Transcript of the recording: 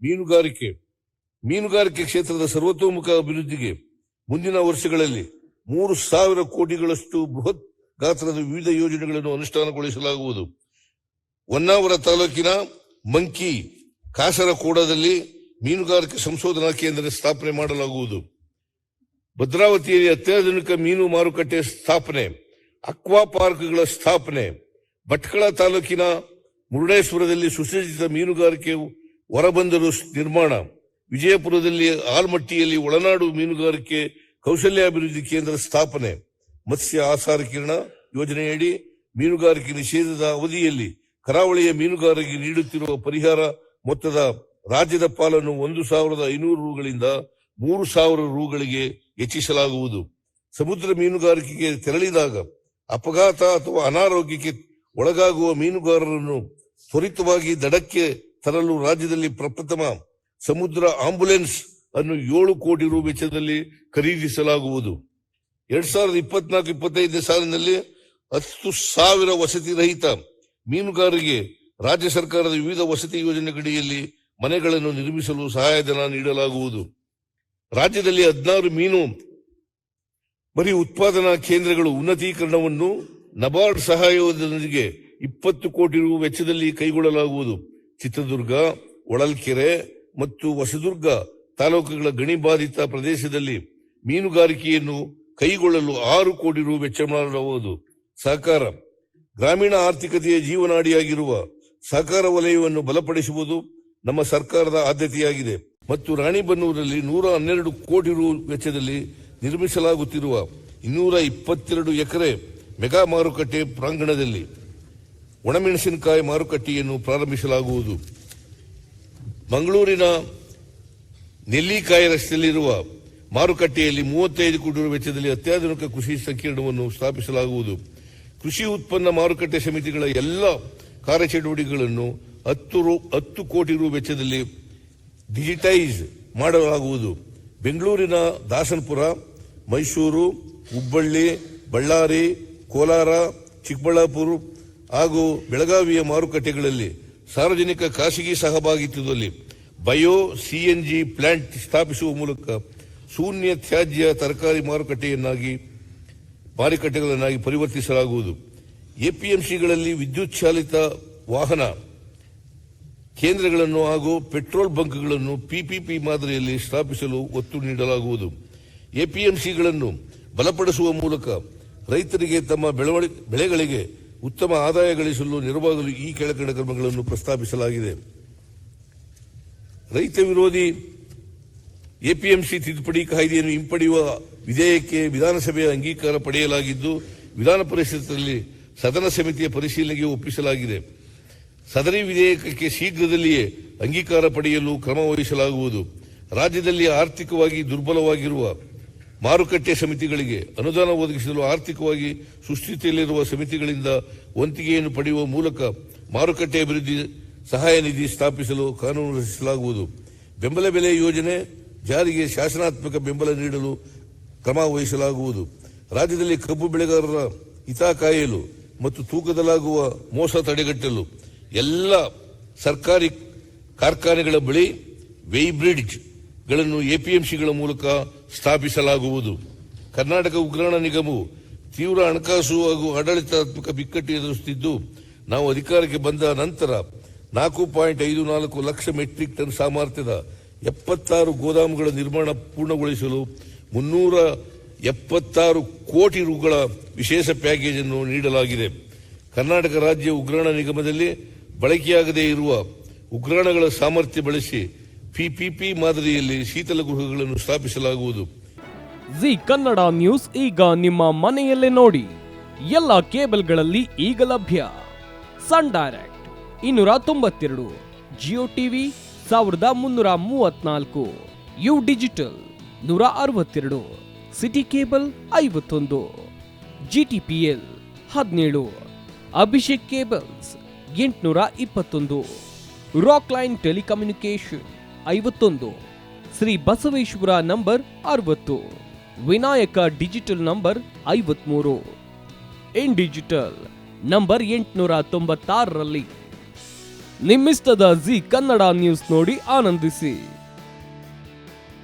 ಮೀನುಗಾರಿಕೆ ಕ್ಷೇತ್ರದ ಸರ್ವತೋಮುಖ ಅಭಿವೃದ್ಧಿಗೆ ಮುಂದಿನ ವರ್ಷಗಳಲ್ಲಿ 3,000 ಕೋಟಿಗಳಷ್ಟು ಬೃಹತ್ ಗಾತ್ರದ ವಿವಿಧ ಯೋಜನೆಗಳನ್ನು ಅನುಷ್ಠಾನಗೊಳಿಸಲಾಗುವುದು. ಹೊನ್ನಾವರ ತಾಲೂಕಿನ ಮಂಕಿ ಕಾಸರಕೋಡದಲ್ಲಿ ಮೀನುಗಾರಿಕೆ ಸಂಶೋಧನಾ ಕೇಂದ್ರ ಸ್ಥಾಪನೆ ಮಾಡಲಾಗುವುದು. ಭದ್ರಾವತಿಯಲ್ಲಿ ಅತ್ಯಾಧುನಿಕ ಮೀನು ಮಾರುಕಟ್ಟೆ ಸ್ಥಾಪನೆ, ಅಕ್ವಾ ಪಾರ್ಕ್ಗಳ ಸ್ಥಾಪನೆ, ಭಟ್ಕಳ ತಾಲೂಕಿನ ಮುರುಡೇಶ್ವರದಲ್ಲಿ ಸುಸಜ್ಜಿತ ಮೀನುಗಾರಿಕೆ ಹೊರಬಂದರು ನಿರ್ಮಾಣ, ವಿಜಯಪುರದಲ್ಲಿ ಆಲ್ಮಟ್ಟಿಯಲ್ಲಿ ಒಳನಾಡು ಮೀನುಗಾರಿಕೆ ಕೌಶಲ್ಯಾಭಿವೃದ್ಧಿ ಕೇಂದ್ರ ಸ್ಥಾಪನೆ, ಮತ್ಸ್ಯ ಆಹಾರೀಕರಣ ಯೋಜನೆಯಡಿ ಮೀನುಗಾರಿಕೆ ನಿಷೇಧದ ಅವಧಿಯಲ್ಲಿ ಕರಾವಳಿಯ ಮೀನುಗಾರರಿಗೆ ನೀಡುತ್ತಿರುವ ಪರಿಹಾರ ಮೊತ್ತದ ರಾಜ್ಯದ ಪಾಲನ್ನು 1,500 ರೂಗಳಿಂದ 3,000 ರೂಗಳಿಗೆ ಹೆಚ್ಚಿಸಲಾಗುವುದು. ಸಮುದ್ರ ಮೀನುಗಾರಿಕೆಗೆ ತೆರಳಿದಾಗ ಅಪಘಾತ ಅಥವಾ ಅನಾರೋಗ್ಯಕ್ಕೆ ಒಳಗಾಗುವ ಮೀನುಗಾರರನ್ನು ತ್ವರಿತವಾಗಿ ದಡಕ್ಕೆ ತರಲು ರಾಜ್ಯದಲ್ಲಿ ಪ್ರಪ್ರಥಮ ಸಮುದ್ರ ಆಂಬ್ಯುಲೆನ್ಸ್ ಅನ್ನು 7 ಕೋಟಿ ರು ವೆಚ್ಚದಲ್ಲಿ ಖರೀದಿಸಲಾಗುವುದು. 2024-25 ಸಾಲಿನಲ್ಲಿ 10,000 ವಸತಿ ರಹಿತ ಮೀನುಗಾರರಿಗೆ ರಾಜ್ಯ ಸರ್ಕಾರದ ವಿವಿಧ ವಸತಿ ಯೋಜನೆಗಳಡಿಯಲ್ಲಿ ಮನೆಗಳನ್ನು ನಿರ್ಮಿಸಲು ಸಹಾಯಧನ ನೀಡಲಾಗುವುದು. ರಾಜ್ಯದಲ್ಲಿ 16 ಮೀನು ಮರಿ ಉತ್ಪಾದನಾ ಕೇಂದ್ರಗಳು ಉನ್ನತೀಕರಣವನ್ನು ನಬಾರ್ಡ್ ಸಹಾಯದೊಂದಿಗೆ 20 ಕೋಟಿ ರು ವೆಚ್ಚದಲ್ಲಿ ಕೈಗೊಳ್ಳಲಾಗುವುದು. ಚಿತ್ರದುರ್ಗ, ಹೊಳಲ್ಕೆರೆ ಮತ್ತು ಹೊಸದುರ್ಗ ತಾಲೂಕುಗಳ ಗಣಿ ಬಾಧಿತ ಪ್ರದೇಶದಲ್ಲಿ ಮೀನುಗಾರಿಕೆಯನ್ನು ಕೈಗೊಳ್ಳಲು 6 ಕೋಟಿ ರು ವೆಚ್ಚ ಮಾಡಲಾಗುವುದು. ಸಹಕಾರ, ಗ್ರಾಮೀಣ ಆರ್ಥಿಕತೆಯ ಜೀವನಾಡಿಯಾಗಿರುವ ಸಹಕಾರ ವಲಯವನ್ನು ಬಲಪಡಿಸುವುದು ನಮ್ಮ ಸರ್ಕಾರದ ಆದ್ಯತೆಯಾಗಿದೆ ಮತ್ತು ರಾಣಿಬೆನ್ನೂರಲ್ಲಿ 112 ಕೋಟಿ ರು ವೆಚ್ಚದಲ್ಲಿ ನಿರ್ಮಿಸಲಾಗುತ್ತಿರುವ 222 ಎಕರೆ ಮೆಗಾ ಮಾರುಕಟ್ಟೆ ಪ್ರಾಂಗಣದಲ್ಲಿ ಒಣಮೆಣಸಿನಕಾಯಿ ಮಾರುಕಟ್ಟೆಯನ್ನು ಪ್ರಾರಂಭಿಸಲಾಗುವುದು. ಮಂಗಳೂರಿನ ನೆಲ್ಲಿಕಾಯಿ ರಸ್ತೆಯಲ್ಲಿರುವ ಮಾರುಕಟ್ಟೆಯಲ್ಲಿ 35 ಕೋಟಿ ರು ವೆಚ್ಚದಲ್ಲಿ ಅತ್ಯಾಧುನಿಕ ಕೃಷಿ ಸಂಕೀರ್ಣವನ್ನು ಸ್ಥಾಪಿಸಲಾಗುವುದು. ಕೃಷಿ ಉತ್ಪನ್ನ ಮಾರುಕಟ್ಟೆ ಸಮಿತಿಗಳ ಎಲ್ಲ ಕಾರ್ಯಚಟುವಟಿಕೆಗಳನ್ನು 10 ಕೋಟಿ ರು ವೆಚ್ಚದಲ್ಲಿ ಡಿಜಿಟೈಸ್ ಮಾಡಲಾಗುವುದು. ಬೆಂಗಳೂರಿನ ದಾಸನಪುರ, ಮೈಸೂರು, ಹುಬ್ಬಳ್ಳಿ, ಬಳ್ಳಾರಿ, ಕೋಲಾರ, ಚಿಕ್ಕಬಳ್ಳಾಪುರ ಹಾಗೂ ಬೆಳಗಾವಿಯ ಮಾರುಕಟ್ಟೆಗಳಲ್ಲಿ ಸಾರ್ವಜನಿಕ ಖಾಸಗಿ ಸಹಭಾಗಿತ್ವದಲ್ಲಿ ಬಯೋ ಸಿಎನ್ಜಿ ಪ್ಲಾಂಟ್ ಸ್ಥಾಪಿಸುವ ಮೂಲಕ ಶೂನ್ಯ ತ್ಯಾಜ್ಯ ತರಕಾರಿ ಮಾರುಕಟ್ಟೆಗಳನ್ನಾಗಿ ಪರಿವರ್ತಿಸಲಾಗುವುದು. ಎಪಿಎಂಸಿಗಳಲ್ಲಿ ವಿದ್ಯುತ್ ಚಾಲಿತ ವಾಹನ ಕೇಂದ್ರಗಳನ್ನು ಹಾಗೂ ಪೆಟ್ರೋಲ್ ಬಂಕ್ಗಳನ್ನು ಪಿಪಿಪಿ ಮಾದರಿಯಲ್ಲಿ ಸ್ಥಾಪಿಸಲು ಒತ್ತು ನೀಡಲಾಗುವುದು. ಎಪಿಎಂಸಿಗಳನ್ನು ಬಲಪಡಿಸುವ ಮೂಲಕ ರೈತರಿಗೆ ತಮ್ಮ ಬೆಳೆಗಳಿಗೆ ಉತ್ತಮ ಆದಾಯ ಗಳಿಸಲು ನೆರವಾಗಲು ಈ ಕೆಳಕಂಡ ಕ್ರಮಗಳನ್ನು ಪ್ರಸ್ತಾಪಿಸಲಾಗಿದೆ. ರೈತ ವಿರೋಧಿ ಎಪಿಎಂಸಿ ತಿದ್ದುಪಡಿ ಕಾಯ್ದೆಯನ್ನು ಹಿಂಪಡೆಯುವ ವಿಧೇಯಕಕ್ಕೆ ವಿಧಾನಸಭೆಯ ಅಂಗೀಕಾರ ಪಡೆಯಲಾಗಿದ್ದು ವಿಧಾನ ಪರಿಷತ್ನಲ್ಲಿ ಸದನ ಸಮಿತಿಯ ಪರಿಶೀಲನೆಗೆ ಒಪ್ಪಿಸಲಾಗಿದೆ. ಸದರಿ ವಿಧೇಯಕಕ್ಕೆ ಶೀಘ್ರದಲ್ಲಿಯೇ ಅಂಗೀಕಾರ ಪಡೆಯಲು ಕ್ರಮ ವಹಿಸಲಾಗುವುದು. ರಾಜ್ಯದಲ್ಲಿ ಆರ್ಥಿಕವಾಗಿ ದುರ್ಬಲವಾಗಿರುವ ಮಾರುಕಟ್ಟೆ ಸಮಿತಿಗಳಿಗೆ ಅನುದಾನ ಒದಗಿಸಲು ಆರ್ಥಿಕವಾಗಿ ಸುಸ್ಥಿತಿಯಲ್ಲಿರುವ ಸಮಿತಿಗಳಿಂದ ವಂತಿಗೆಯನ್ನು ಪಡೆಯುವ ಮೂಲಕ ಮಾರುಕಟ್ಟೆ ಅಭಿವೃದ್ಧಿ ಸಹಾಯ ನಿಧಿ ಸ್ಥಾಪಿಸಲು ಕಾನೂನು ರಚಿಸಲಾಗುವುದು. ಬೆಂಬಲ ಬೆಲೆ ಯೋಜನೆ ಜಾರಿಗೆ ಶಾಸನಾತ್ಮಕ ಬೆಂಬಲ ನೀಡಲು ಕ್ರಮ ವಹಿಸಲಾಗುವುದು. ರಾಜ್ಯದಲ್ಲಿ ಕಬ್ಬು ಬೆಳೆಗಾರರ ಹಿತ ಕಾಯಲು ಮತ್ತು ತೂಕದಲ್ಲಾಗುವ ಮೋಸ ತಡೆಗಟ್ಟಲು ಎಲ್ಲ ಸರ್ಕಾರಿ ಕಾರ್ಖಾನೆಗಳ ಬಳಿ ವೇಯ್ಬ್ರಿಡ್ಜ್ ಗಳನ್ನು ಎಪಿಎಂಸಿಗಳ ಮೂಲಕ ಸ್ಥಾಪಿಸಲಾಗುವುದು. ಕರ್ನಾಟಕ ಉಗ್ರಾಣ ನಿಗಮವು ತೀವ್ರ ಹಣಕಾಸು ಹಾಗೂ ಆಡಳಿತಾತ್ಮಕ ಬಿಕ್ಕಟ್ಟು ಎದುರಿಸುತ್ತಿದ್ದು, ನಾವು ಅಧಿಕಾರಕ್ಕೆ ಬಂದ ನಂತರ 4.54 ಲಕ್ಷ ಮೆಟ್ರಿಕ್ ಟನ್ ಸಾಮರ್ಥ್ಯದ 76 ಗೋದಾಮುಗಳ ನಿರ್ಮಾಣ ಪೂರ್ಣಗೊಳಿಸಲು 376 ಕೋಟಿ ರುಗಳ ವಿಶೇಷ ಪ್ಯಾಕೇಜ್ ಅನ್ನು ನೀಡಲಾಗಿದೆ. ಕರ್ನಾಟಕ ರಾಜ್ಯ ಉಗ್ರಾಣ ನಿಗಮದಲ್ಲಿ ಬಳಕೆಯಾಗದೇ ಇರುವ ಉಗ್ರಾಣಗಳ ಸಾಮರ್ಥ್ಯ ಬಳಸಿ ಪಿಪಿಪಿ ಮಾದರಿಯಲ್ಲಿ ಶೀತಲ ಗೃಹಗಳನ್ನು ಸ್ಥಾಪಿಸಲಾಗುವುದು. ಜಿ ಕನ್ನಡ ನ್ಯೂಸ್ ಈಗ ನಿಮ್ಮ ಮನೆಯಲ್ಲೇ ನೋಡಿ. ಎಲ್ಲ ಕೇಬಲ್ಗಳಲ್ಲಿ ಈಗ ಲಭ್ಯ. Sun direct 292, Jio TV 1334, U digital 162, city cable 51, GTPL 17, Abhishek cables 821, rock line telecommunication 51, Shri Basaveshwara number 60, Vinayaka digital number 53, in digital number 896ರಲ್ಲಿ. ನಿಮ್ಮಿಸ್ತದ ಜಿ ಕನ್ನಡ ನ್ಯೂಸ್ ನೋಡಿ ಆನಂದಿಸಿ.